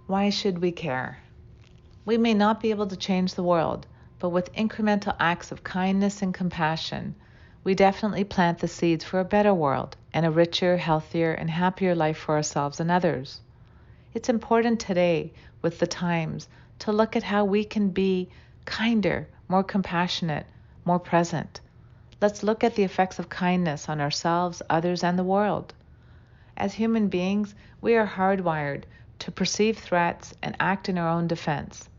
Why should we care? We may not be able to change the world, but with incremental acts of kindness and compassion, we definitely plant the seeds for a better world and a richer, healthier, and happier life for ourselves and others. It's important today, with the times, to look at how we can be kinder, more compassionate, more present. Let's look at the effects of kindness on ourselves, others, and the world. As human beings, we are hardwired to perceive threats and act in our own defense.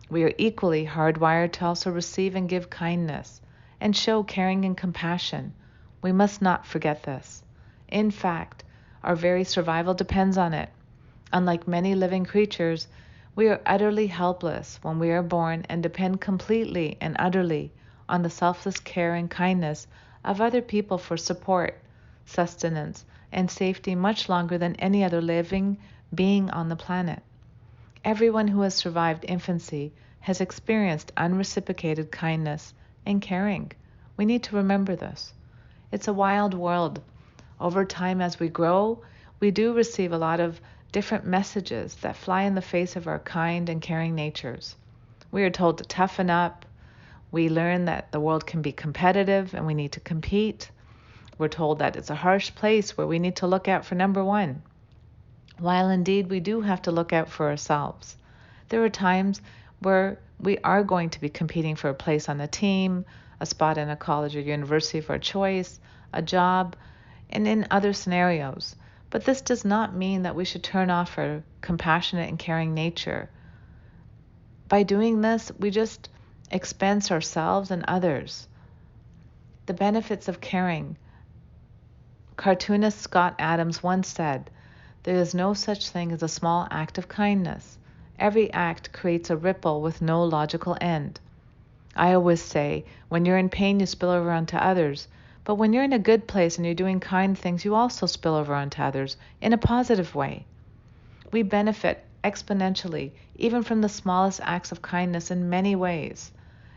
We are equally hardwired to also receive and give kindness and show caring and compassion. We must not forget this. In fact, our very survival depends on it. Unlike many living creatures, we are utterly helpless when we are born and depend completely and utterly on the selfless care and kindness of other people for support, sustenance, and safety much longer than any other living being on the planet. Everyone who has survived infancy has experienced unreciprocated kindness and caring. We need to remember this. It's a wild world. Over time, as we grow, we do receive a lot of different messages that fly in the face of our kind and caring natures. We are told to toughen up. We learn that the world can be competitive and we need to compete. We're told that it's a harsh place where we need to look out for number one. While indeed we do have to look out for ourselves, there are times where we are going to be competing for a place on the team, a spot in a college or university of our choice, a job, and in other scenarios. But this does not mean that we should turn off our compassionate and caring nature. By doing this, we just expense ourselves and others. The benefits of caring. Cartoonist Scott Adams once said, "There is no such thing as a small act of kindness. Every act creates a ripple with no logical end." I always say, when you're in pain, you spill over onto others. But when you're in a good place and you're doing kind things, you also spill over onto others in a positive way. We benefit exponentially, even from the smallest acts of kindness in many ways.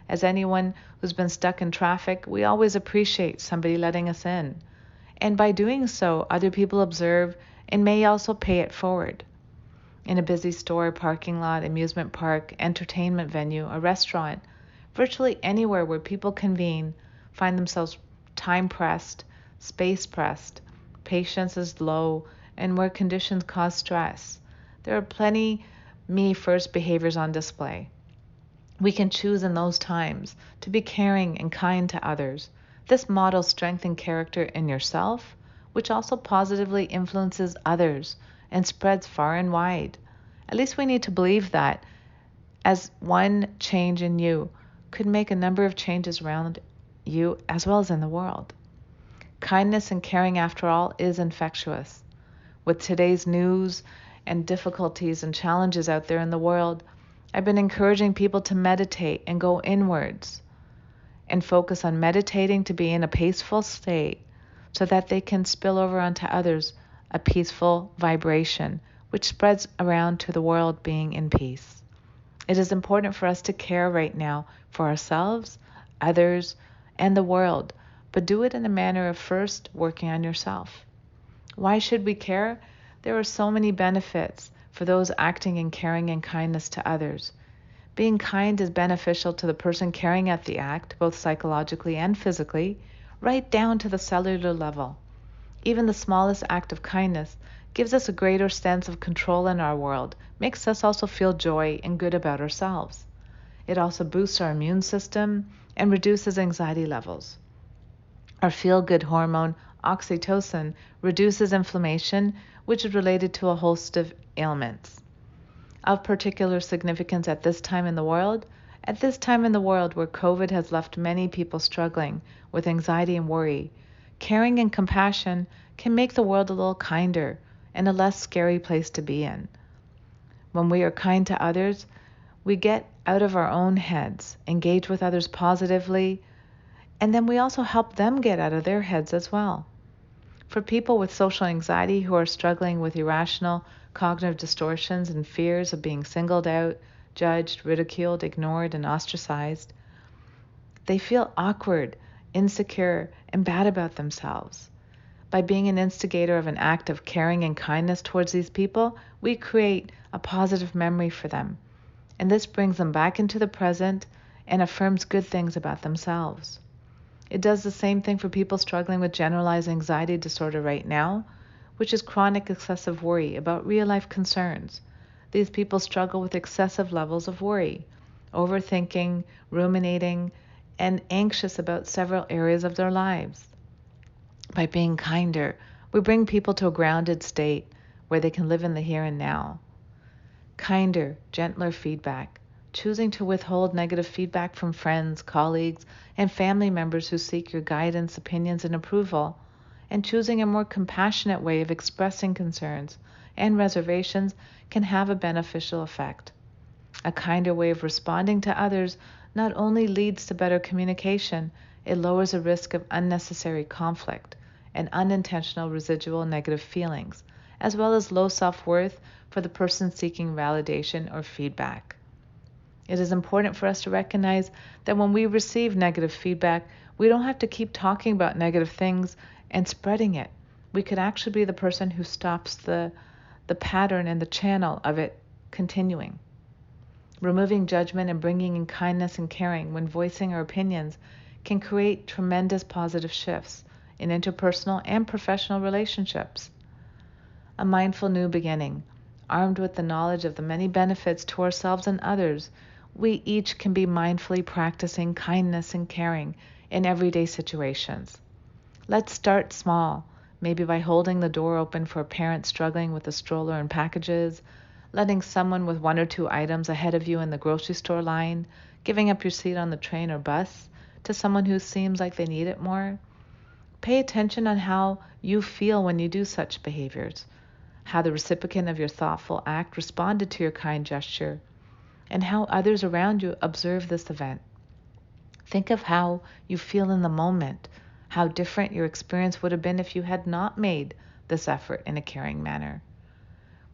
As anyone who's been stuck in traffic, we always appreciate somebody letting us in. And by doing so, other people observe and may also pay it forward. In a busy store, parking lot, amusement park, entertainment venue, a restaurant, virtually anywhere where people convene, find themselves time pressed, space pressed, patience is low, and where conditions cause stress, there are plenty me first behaviors on display. We can choose in those times to be caring and kind to others. This models strength and character in yourself, which also positively influences others and spreads far and wide. At least we need to believe that, as one change in you could make a number of changes around you as well as in the world. Kindness and caring, after all, is infectious. With today's news and difficulties and challenges out there in the world, I've been encouraging people to meditate and go inwards and focus on meditating to be in a peaceful state so that they can spill over onto others a peaceful vibration which spreads around to the world being in peace. It is important for us to care right now for ourselves, others, and the world, but do it in a manner of first working on yourself. Why should we care? There are so many benefits for those acting in caring and kindness to others. Being kind is beneficial to the person carrying out the act, both psychologically and physically, right down to the cellular level. Even the smallest act of kindness gives us a greater sense of control in our world, makes us also feel joy and good about ourselves. It also boosts our immune system and reduces anxiety levels. Our feel-good hormone, oxytocin, reduces inflammation, which is related to a host of ailments. Of particular significance at this time in the world where COVID has left many people struggling with anxiety and worry, caring and compassion can make the world a little kinder and a less scary place to be in. When we are kind to others, we get out of our own heads, engage with others positively, and then we also help them get out of their heads as well. For people with social anxiety who are struggling with irrational cognitive distortions and fears of being singled out, judged, ridiculed, ignored, and ostracized, they feel awkward, insecure, and bad about themselves. By being an instigator of an act of caring and kindness towards these people, we create a positive memory for them. And this brings them back into the present and affirms good things about themselves. It does the same thing for people struggling with generalized anxiety disorder right now, which is chronic excessive worry about real-life concerns. These people struggle with excessive levels of worry, overthinking, ruminating, and anxious about several areas of their lives. By being kinder, we bring people to a grounded state where they can live in the here and now. Kinder, gentler feedback, choosing to withhold negative feedback from friends, colleagues, and family members who seek your guidance, opinions, and approval, and choosing a more compassionate way of expressing concerns and reservations can have a beneficial effect. A kinder way of responding to others not only leads to better communication, it lowers the risk of unnecessary conflict and unintentional residual negative feelings, as well as low self-worth for the person seeking validation or feedback. It is important for us to recognize that when we receive negative feedback, we don't have to keep talking about negative things and spreading it. We could actually be the person who stops the pattern and the channel of it continuing. Removing judgment and bringing in kindness and caring when voicing our opinions can create tremendous positive shifts in interpersonal and professional relationships. A mindful new beginning, armed with the knowledge of the many benefits to ourselves and others, we each can be mindfully practicing kindness and caring in everyday situations. Let's start small, maybe by holding the door open for a parent struggling with a stroller and packages, letting someone with one or two items ahead of you in the grocery store line, giving up your seat on the train or bus to someone who seems like they need it more. Pay attention on how you feel when you do such behaviors, how the recipient of your thoughtful act responded to your kind gesture, and how others around you observe this event. Think of how you feel in the moment, how different your experience would have been if you had not made this effort in a caring manner.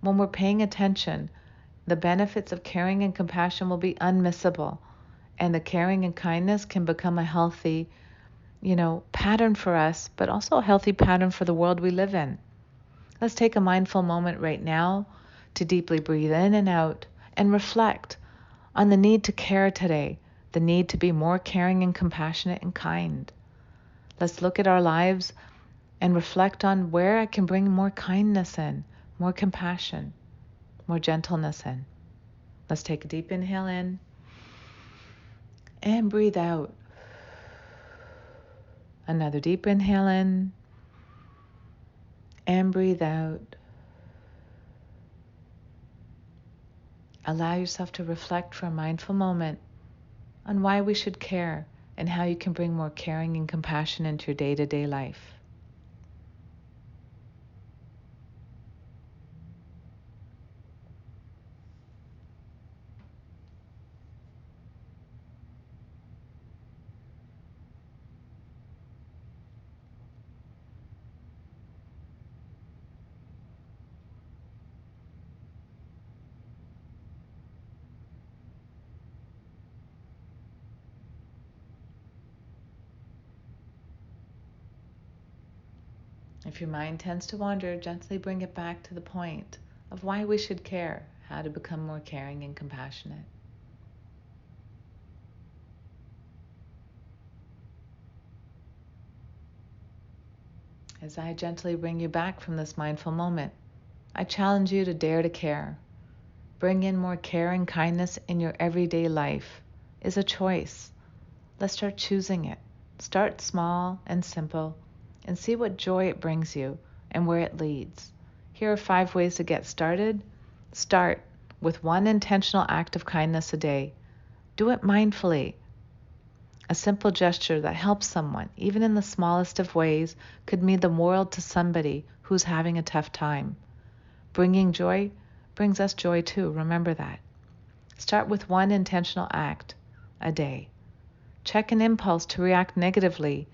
When we're paying attention, the benefits of caring and compassion will be unmissable, and the caring and kindness can become a healthy, pattern for us, but also a healthy pattern for the world we live in. Let's take a mindful moment right now to deeply breathe in and out and reflect on the need to care today, the need to be more caring and compassionate and kind. Let's look at our lives and reflect on where I can bring more kindness in, more compassion, more gentleness in. Let's take a deep inhale in and breathe out. Another deep inhale in and breathe out. Allow yourself to reflect for a mindful moment on why we should care and how you can bring more caring and compassion into your day-to-day life. If your mind tends to wander, gently bring it back to the point of why we should care, how to become more caring and compassionate. As I gently bring you back from this mindful moment, I challenge you to dare to care. Bring in more care and kindness in your everyday life is a choice. Let's start choosing it. Start small and simple and see what joy it brings you and where it leads. Here are 5 ways to get started. Start with one intentional act of kindness a day. Do it mindfully. A simple gesture that helps someone, even in the smallest of ways, could mean the world to somebody who's having a tough time. Bringing joy brings us joy too. Remember that. Start with one intentional act a day. Check an impulse to react negatively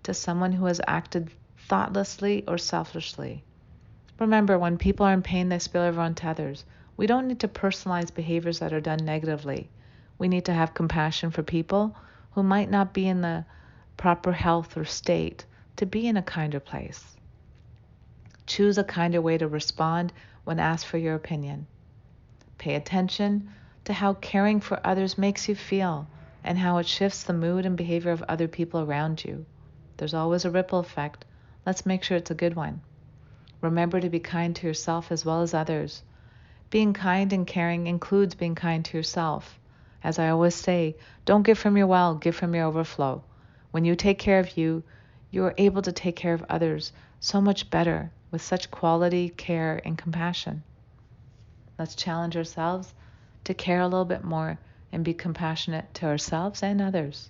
to someone who has acted thoughtlessly or selfishly. Remember, when people are in pain, they spill over onto others. We don't need to personalize behaviors that are done negatively. We need to have compassion for people who might not be in the proper health or state to be in a kinder place. Choose a kinder way to respond when asked for your opinion. Pay attention to how caring for others makes you feel and how it shifts the mood and behavior of other people around you. There's always a ripple effect. Let's make sure it's a good one. Remember to be kind to yourself as well as others. Being kind and caring includes being kind to yourself. As I always say, don't give from your well, give from your overflow. When you take care of you, you are able to take care of others so much better with such quality, care, and compassion. Let's challenge ourselves to care a little bit more and be compassionate to ourselves and others.